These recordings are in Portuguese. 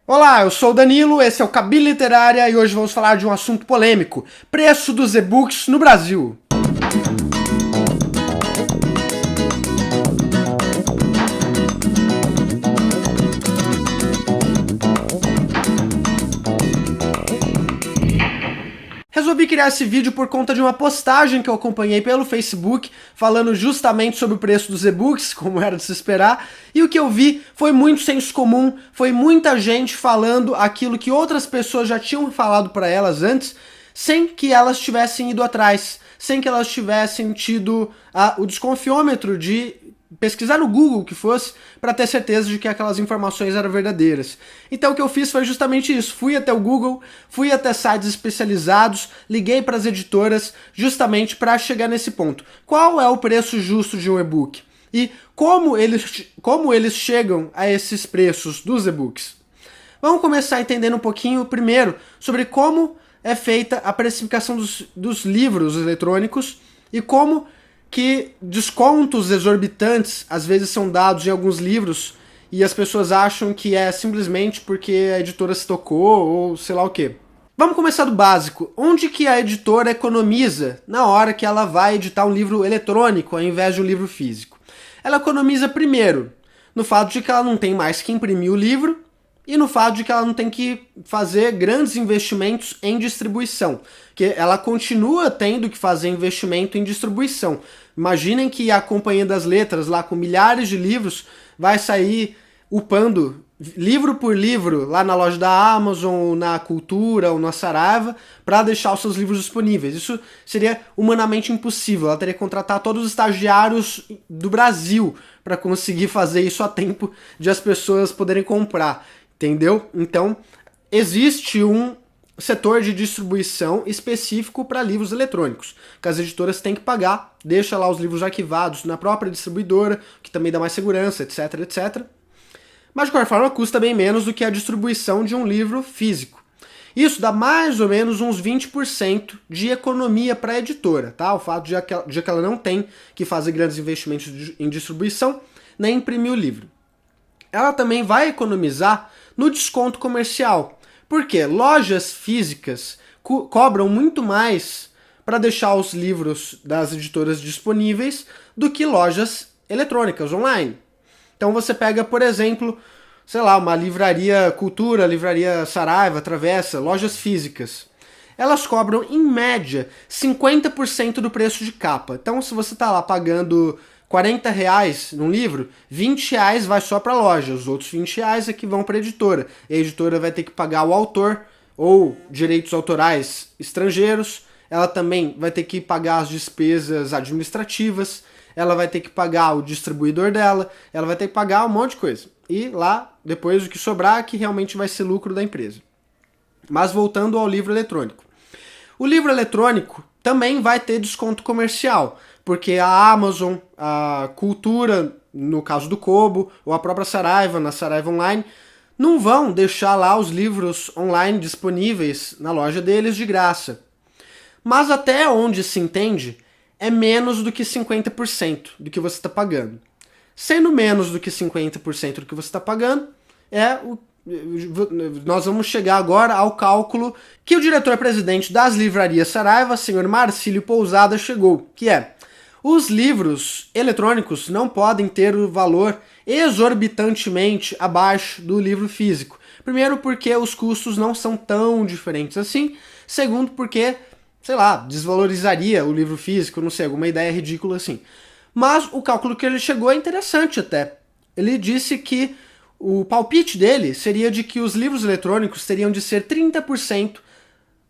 Olá, eu sou o Danilo, esse é o Cabine Literária e hoje vamos falar de um assunto polêmico: preço dos e-books no Brasil. Resolvi criar esse vídeo por conta de uma postagem que eu acompanhei pelo Facebook, falando justamente sobre o preço dos e-books, como era de se esperar, e o que eu vi foi muito senso comum, foi muita gente falando aquilo que outras pessoas já tinham falado para elas antes, sem que elas tivessem ido atrás, sem que elas tivessem tido o desconfiômetro de pesquisar no Google que fosse, para ter certeza de que aquelas informações eram verdadeiras. Então o que eu fiz foi justamente isso, fui até o Google, fui até sites especializados, liguei para as editoras justamente para chegar nesse ponto. Qual é o preço justo de um e-book? E como eles chegam a esses preços dos e-books? Vamos começar entendendo um pouquinho primeiro sobre como é feita a precificação dos livros eletrônicos e como que descontos exorbitantes às vezes são dados em alguns livros e as pessoas acham que é simplesmente porque a editora se tocou ou sei lá o quê. Vamos começar do básico. Onde que a editora economiza na hora que ela vai editar um livro eletrônico ao invés de um livro físico? Ela economiza primeiro no fato de que ela não tem mais que imprimir o livro e no fato de que ela não tem que fazer grandes investimentos em distribuição, que ela continua tendo que fazer investimento em distribuição. Imaginem que a Companhia das Letras, lá com milhares de livros, vai sair upando livro por livro lá na loja da Amazon, ou na Cultura, ou na Saraiva, para deixar os seus livros disponíveis. Isso seria humanamente impossível. Ela teria que contratar todos os estagiários do Brasil para conseguir fazer isso a tempo de as pessoas poderem comprar. Entendeu? Então, existe um setor de distribuição específico para livros eletrônicos, que as editoras têm que pagar, deixa lá os livros arquivados na própria distribuidora, que também dá mais segurança, etc, etc. Mas, de qualquer forma, custa bem menos do que a distribuição de um livro físico. Isso dá mais ou menos uns 20% de economia para a editora, tá? O fato de que ela não tem que fazer grandes investimentos em distribuição, nem imprimir o livro. Ela também vai economizar no desconto comercial, porque lojas físicas cobram muito mais para deixar os livros das editoras disponíveis do que lojas eletrônicas online. Então você pega, por exemplo, sei lá, uma livraria Cultura, livraria Saraiva, Travessa, lojas físicas. Elas cobram, em média, 50% do preço de capa. Então se você está lá pagando R$40 num livro, R$20 vai só para a loja, os outros R$20 é que vão para a editora. E a editora vai ter que pagar o autor ou direitos autorais estrangeiros, ela também vai ter que pagar as despesas administrativas, ela vai ter que pagar o distribuidor dela, ela vai ter que pagar um monte de coisa. E lá, depois o que sobrar, que realmente vai ser lucro da empresa. Mas voltando ao livro eletrônico. O livro eletrônico também vai ter desconto comercial, porque a Amazon, a Cultura, no caso do Kobo, ou a própria Saraiva, na Saraiva Online, não vão deixar lá os livros online disponíveis na loja deles de graça. Mas até onde se entende, é menos do que 50% do que você está pagando. Sendo menos do que 50% do que você está pagando, nós vamos chegar agora ao cálculo que o diretor-presidente das livrarias Saraiva, senhor Marcílio Pousada, chegou, que é: os livros eletrônicos não podem ter o valor exorbitantemente abaixo do livro físico. Primeiro, porque os custos não são tão diferentes assim. Segundo, porque, sei lá, desvalorizaria o livro físico, não sei, alguma ideia ridícula assim. Mas o cálculo que ele chegou é interessante até. Ele disse que o palpite dele seria de que os livros eletrônicos teriam de ser 30%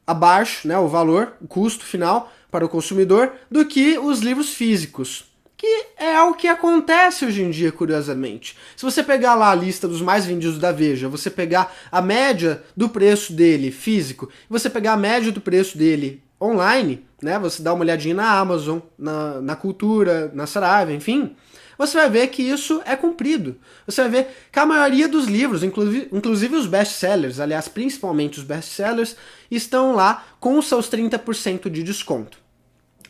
abaixo, né, o valor, o custo final para o consumidor, do que os livros físicos, que é o que acontece hoje em dia, curiosamente. Se você pegar lá a lista dos mais vendidos da Veja, você pegar a média do preço dele físico, você pegar a média do preço dele online, né, você dá uma olhadinha na Amazon, na Cultura, na Saraiva, enfim, você vai ver que isso é cumprido. Você vai ver que a maioria dos livros, inclusive os best-sellers, aliás, principalmente os best-sellers, estão lá com os seus 30% de desconto.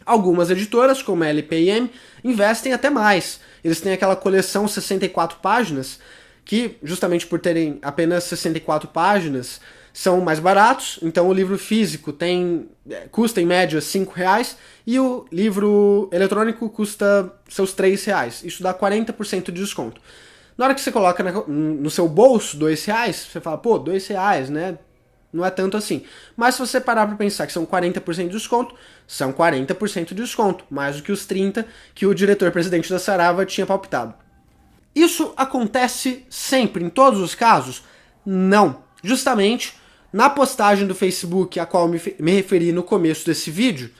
Algumas editoras, como a LPM, investem até mais. Eles têm aquela coleção 64 páginas, que justamente por terem apenas 64 páginas, são mais baratos. Então o livro físico custa em média R$5 e o livro eletrônico custa seus R$3. Isso dá 40% de desconto. Na hora que você coloca no seu bolso R$2, você fala, pô, R$2, né? Não é tanto assim. Mas se você parar para pensar que são 40% de desconto, são 40% de desconto, mais do que os 30% que o diretor-presidente da Saraiva tinha palpitado. Isso acontece sempre, em todos os casos? Não. Justamente, na postagem do Facebook, a qual me referi no começo desse vídeo,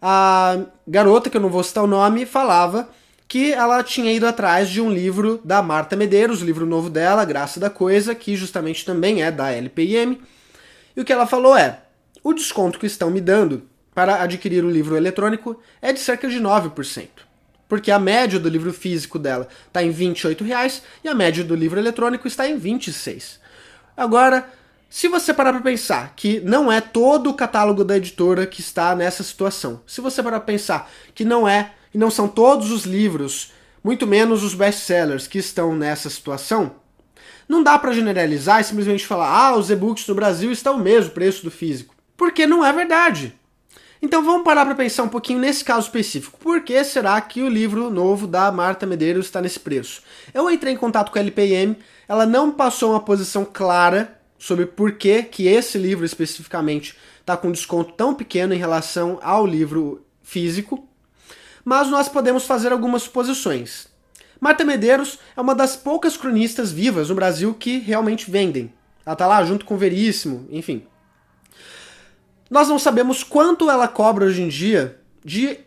a garota, que eu não vou citar o nome, falava que ela tinha ido atrás de um livro da Marta Medeiros, o livro novo dela, Graça da Coisa, que justamente também é da LPM. E o que ela falou é, o desconto que estão me dando para adquirir o livro eletrônico é de cerca de 9%. Porque a média do livro físico dela está em R$28 e a média do livro eletrônico está em R$26. Agora, se você parar para pensar que não é todo o catálogo da editora que está nessa situação, se você parar para pensar que não são todos os livros, muito menos os best-sellers que estão nessa situação, não dá para generalizar e simplesmente falar os e-books no Brasil estão o mesmo preço do físico. Porque não é verdade. Então vamos parar para pensar um pouquinho nesse caso específico. Por que será que o livro novo da Marta Medeiros está nesse preço? Eu entrei em contato com a LPM, ela não passou uma posição clara sobre por que esse livro especificamente está com desconto tão pequeno em relação ao livro físico, mas nós podemos fazer algumas suposições. Marta Medeiros é uma das poucas cronistas vivas no Brasil que realmente vendem. Ela está lá junto com o Veríssimo, enfim. Nós não sabemos quanto ela cobra hoje em dia de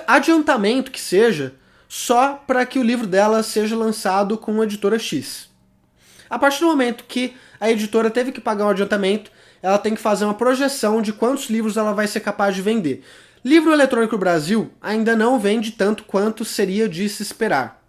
adiantamento que seja, só para que o livro dela seja lançado com a editora X. A partir do momento que a editora teve que pagar um adiantamento, ela tem que fazer uma projeção de quantos livros ela vai ser capaz de vender. Livro eletrônico no Brasil ainda não vende tanto quanto seria de se esperar.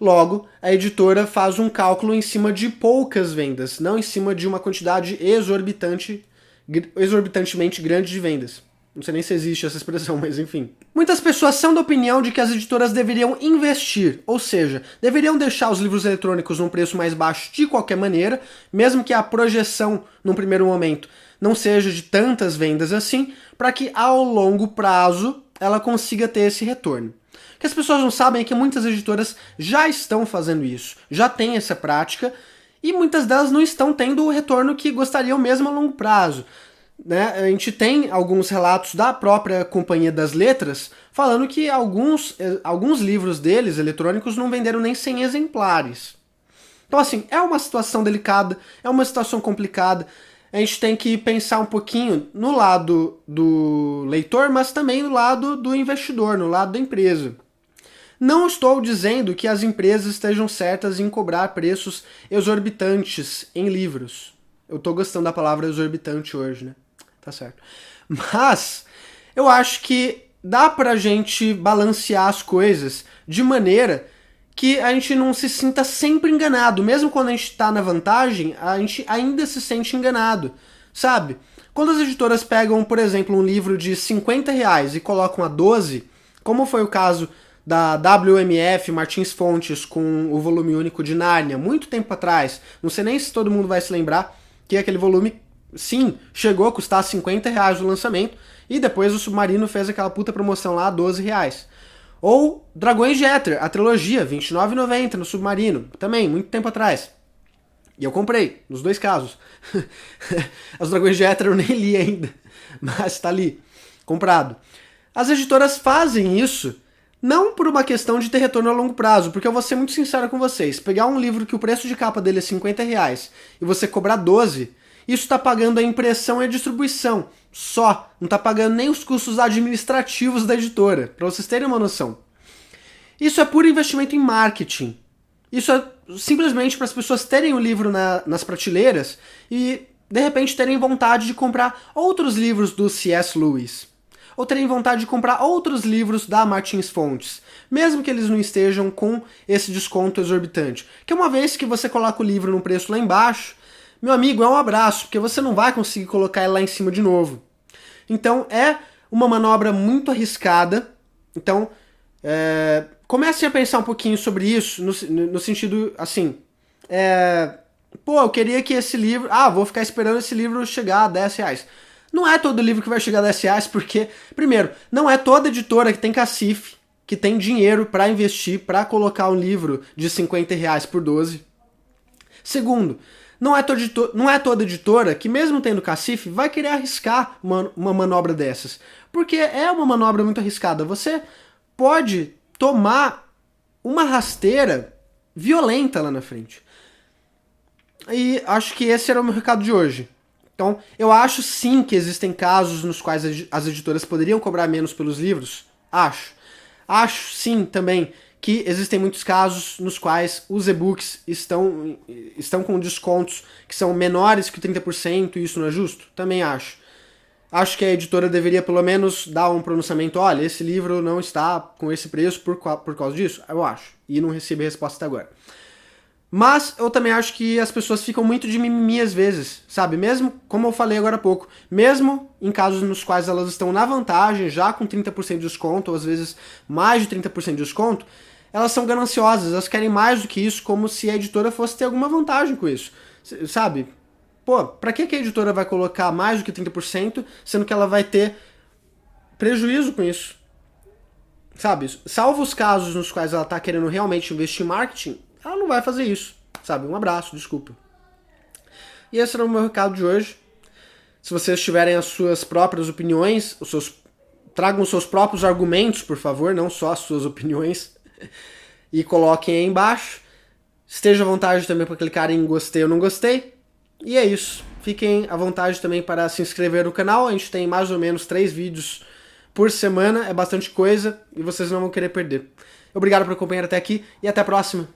Logo, a editora faz um cálculo em cima de poucas vendas, não em cima de uma quantidade exorbitantemente grande de vendas. Não sei nem se existe essa expressão, mas enfim. Muitas pessoas são da opinião de que as editoras deveriam investir, ou seja, deveriam deixar os livros eletrônicos num preço mais baixo de qualquer maneira, mesmo que a projeção, num primeiro momento, não seja de tantas vendas assim, para que ao longo prazo ela consiga ter esse retorno. O que as pessoas não sabem é que muitas editoras já estão fazendo isso, já têm essa prática, e muitas delas não estão tendo o retorno que gostariam mesmo a longo prazo. Né? A gente tem alguns relatos da própria Companhia das Letras falando que alguns livros deles, eletrônicos, não venderam nem 100 exemplares. Então assim, é uma situação delicada, é uma situação complicada. A gente tem que pensar um pouquinho no lado do leitor, mas também no lado do investidor, no lado da empresa. Não estou dizendo que as empresas estejam certas em cobrar preços exorbitantes em livros. Eu estou gostando da palavra exorbitante hoje, né? Tá certo. Mas eu acho que dá pra gente balancear as coisas de maneira que a gente não se sinta sempre enganado. Mesmo quando a gente tá na vantagem, a gente ainda se sente enganado, sabe? Quando as editoras pegam, por exemplo, um livro de R$50 e colocam a 12, como foi o caso da WMF Martins Fontes com o volume único de Nárnia, muito tempo atrás, não sei nem se todo mundo vai se lembrar que aquele volume, sim, chegou a custar R$50 no lançamento, e depois o Submarino fez aquela puta promoção lá a R$12. Ou Dragões de Éter, a trilogia, R$29,90 no Submarino, também, muito tempo atrás. E eu comprei, nos dois casos. Os Dragões de Éter eu nem li ainda, mas tá ali, comprado. As editoras fazem isso não por uma questão de ter retorno a longo prazo, porque eu vou ser muito sincero com vocês. Pegar um livro que o preço de capa dele é R$50 e você cobrar 12, isso está pagando a impressão e a distribuição só. Não está pagando nem os custos administrativos da editora, para vocês terem uma noção. Isso é puro investimento em marketing. Isso é simplesmente para as pessoas terem o livro nas prateleiras e, de repente, terem vontade de comprar outros livros do C.S. Lewis. Ou terem vontade de comprar outros livros da Martins Fontes, mesmo que eles não estejam com esse desconto exorbitante. Que uma vez que você coloca o livro num preço lá embaixo, meu amigo, é um abraço, porque você não vai conseguir colocar ele lá em cima de novo. Então é uma manobra muito arriscada. Então comecem a pensar um pouquinho sobre isso, no sentido assim, Pô, eu queria que esse livro... vou ficar esperando esse livro chegar a R$10. Não é todo livro que vai chegar a R$10, porque, primeiro, não é toda editora que tem cacife, que tem dinheiro pra investir, pra colocar um livro de R$50 por 12. Segundo, não é toda editora que, mesmo tendo cacife, vai querer arriscar uma manobra dessas. Porque é uma manobra muito arriscada. Você pode tomar uma rasteira violenta lá na frente. E acho que esse era o meu recado de hoje. Então, eu acho sim que existem casos nos quais as editoras poderiam cobrar menos pelos livros. Acho. Acho sim também que existem muitos casos nos quais os e-books estão com descontos que são menores que 30% e isso não é justo. Também acho. Acho que a editora deveria pelo menos dar um pronunciamento, olha, esse livro não está com esse preço por causa disso. Eu acho. E não recebi resposta até agora. Mas eu também acho que as pessoas ficam muito de mimimi às vezes, sabe? Mesmo, como eu falei agora há pouco, mesmo em casos nos quais elas estão na vantagem, já com 30% de desconto, ou às vezes mais de 30% de desconto, elas são gananciosas, elas querem mais do que isso, como se a editora fosse ter alguma vantagem com isso, sabe? Pô, pra que a editora vai colocar mais do que 30%, sendo que ela vai ter prejuízo com isso? Sabe? Salvo os casos nos quais ela tá querendo realmente investir em marketing, ela não vai fazer isso, sabe? Um abraço, desculpa. E esse era o meu recado de hoje. Se vocês tiverem as suas próprias opiniões, tragam os seus próprios argumentos, por favor, não só as suas opiniões, e coloquem aí embaixo. Esteja à vontade também para clicar em gostei ou não gostei. E é isso. Fiquem à vontade também para se inscrever no canal. A gente tem mais ou menos 3 vídeos por semana, é bastante coisa e vocês não vão querer perder. Obrigado por acompanhar até aqui e até a próxima.